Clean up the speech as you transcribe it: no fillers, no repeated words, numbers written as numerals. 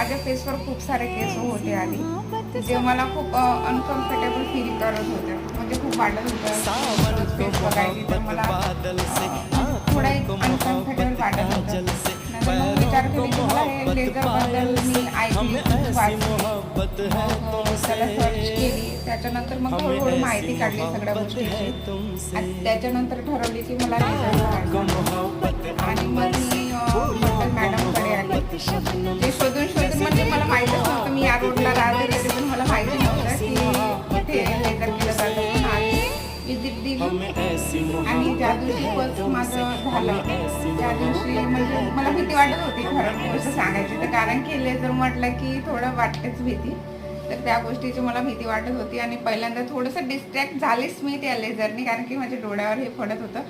माझ्या फेसवर खूप सारे केस होते आधी, जे मला खूप अनकम्फर्टेबल फील करत होते, म्हणजे खूप वाटत होतं फेस बघायची तर मला थोडं अनकम्फर्टेबल वाटत होतं. नंतर मग विचार केला की मला हे लेझरबद्दल मी ऐकली, खूप वाचली, मग त्याला सर्च केली. त्याच्यानंतर मग हळूहळू माहिती काढली सगळ्या गोष्टीची आणि त्याच्यानंतर ठरवली की मला लेझर करायचं आणि मग मी बद्दल मॅडमकडे आली. ते शोधून शोधून म्हणजे मला माहीतच नव्हतं, मी या रोडला राहते तरी पण मला माहिती नव्हतं की इथे लेझर केलं जातं. पण आधी विजिट दिली आणि ज्या दिवशी फर्स्ट माझं झालं त्या दिवशी म्हणजे मला भीती वाटत होती खरं गोष्ट सांगायची तर, कारण की लेझर म्हटलं की थोडं वाटतेच भीती. तर त्या गोष्टीची मला भीती वाटत होती आणि पहिल्यांदा थोडंसं डिस्ट्रॅक्ट झालीच मी त्या लेझरनी, कारण की माझ्या डोळ्यावर हे पडत होतं.